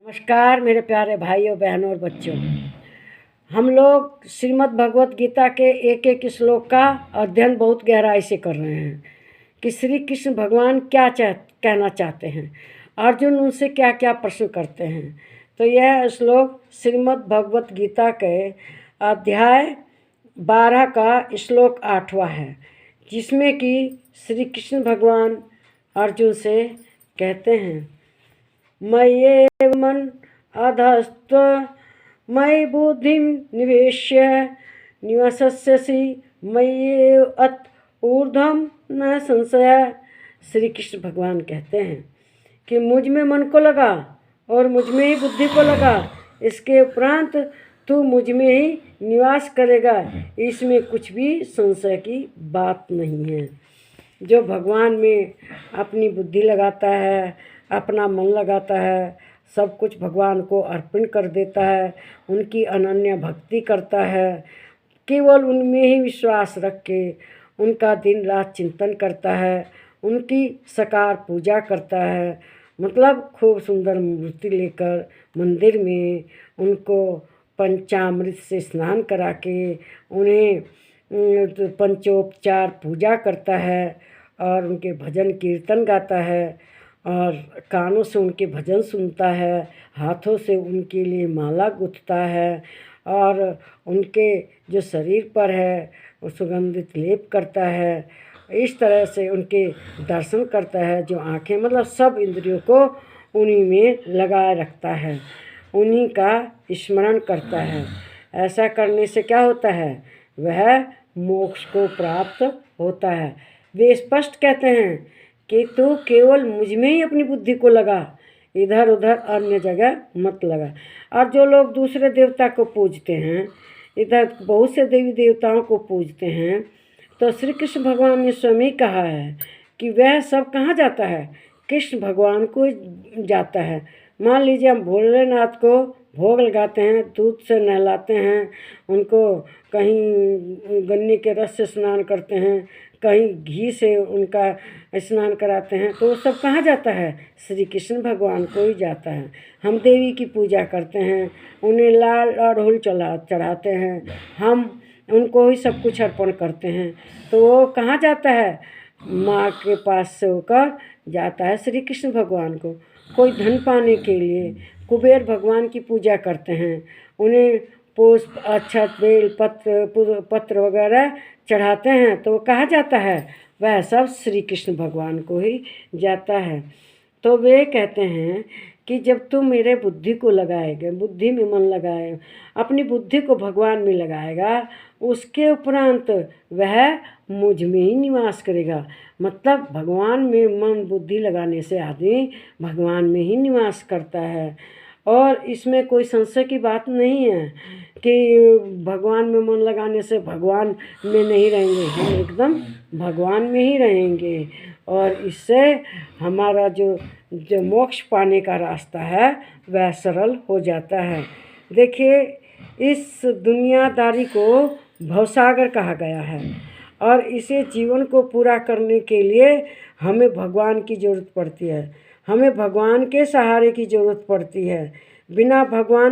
नमस्कार मेरे प्यारे भाइयों बहनों और बच्चों। हम लोग श्रीमद् भगवत गीता के एक एक श्लोक का अध्ययन बहुत गहराई से कर रहे हैं कि श्री कृष्ण भगवान क्या कहना चाहते हैं, अर्जुन उनसे क्या क्या प्रश्न करते हैं। तो यह श्लोक श्रीमद् भगवत गीता के अध्याय 12 का श्लोक 8वां है, जिसमें कि श्री कृष्ण भगवान अर्जुन से कहते हैं, मय्येव मन अधस्त्व मयि बुद्धिं निवेश्य निवसस्यसि मय्येव अत ऊर्ध्वं न संशय। श्री कृष्ण भगवान कहते हैं कि मुझ में मन को लगा और मुझ में ही बुद्धि को लगा, इसके उपरांत तू मुझ में ही निवास करेगा, इसमें कुछ भी संशय की बात नहीं है। जो भगवान में अपनी बुद्धि लगाता है, अपना मन लगाता है, सब कुछ भगवान को अर्पण कर देता है, उनकी अनन्य भक्ति करता है, केवल उनमें ही विश्वास रख के उनका दिन रात चिंतन करता है, उनकी साकार पूजा करता है, मतलब खूब सुंदर मूर्ति लेकर मंदिर में उनको पंचामृत से स्नान करा के उन्हें पंचोपचार पूजा करता है और उनके भजन कीर्तन गाता है और कानों से उनके भजन सुनता है, हाथों से उनके लिए माला गूंथता है और उनके जो शरीर पर है वो सुगंधित लेप करता है। इस तरह से उनके दर्शन करता है, जो आँखें मतलब सब इंद्रियों को उन्हीं में लगाए रखता है, उन्हीं का स्मरण करता है। ऐसा करने से क्या होता है, वह मोक्ष को प्राप्त होता है। वे स्पष्ट कहते हैं कि तू केवल मुझ में ही अपनी बुद्धि को लगा, इधर उधर अन्य जगह मत लगा। और जो लोग दूसरे देवता को पूजते हैं, इधर बहुत से देवी देवताओं को पूजते हैं, तो श्री कृष्ण भगवान ने स्वयं कहा है कि वह सब कहाँ जाता है, कृष्ण भगवान को जाता है। मान लीजिए हम भोलेनाथ को भोग लगाते हैं, दूध से नहलाते हैं, उनको कहीं गन्ने के रस से स्नान करते हैं, कहीं घी से उनका स्नान कराते हैं, तो वो सब कहाँ जाता है, श्री कृष्ण भगवान को ही जाता है। हम देवी की पूजा करते हैं, उन्हें लाल अड़हुल चढ़ाते हैं, हम उनको ही सब कुछ अर्पण करते हैं, तो वो कहाँ जाता है, माँ के पास से होकर जाता है श्री कृष्ण भगवान को। कोई धन पाने के लिए कुबेर भगवान की पूजा करते हैं, उन्हें पुष्प अक्षत बेल पत्र वगैरह चढ़ाते हैं, तो वो कहाँ जाता है, वह सब श्री कृष्ण भगवान को ही जाता है। तो वे कहते हैं कि जब तुम मेरे बुद्धि को लगाएगा, बुद्धि में मन लगाए, अपनी बुद्धि को भगवान में लगाएगा, उसके उपरांत वह मुझ में ही निवास करेगा। मतलब भगवान में मन बुद्धि लगाने से आदमी भगवान में ही निवास करता है, और इसमें कोई संशय की बात नहीं है कि भगवान में मन लगाने से भगवान में नहीं रहेंगे, हम एकदम भगवान में ही रहेंगे, और इससे हमारा जो मोक्ष पाने का रास्ता है वह सरल हो जाता है। देखिए, इस दुनियादारी को भवसागर कहा गया है, और इसे जीवन को पूरा करने के लिए हमें भगवान की ज़रूरत पड़ती है, हमें भगवान के सहारे की ज़रूरत पड़ती है। बिना भगवान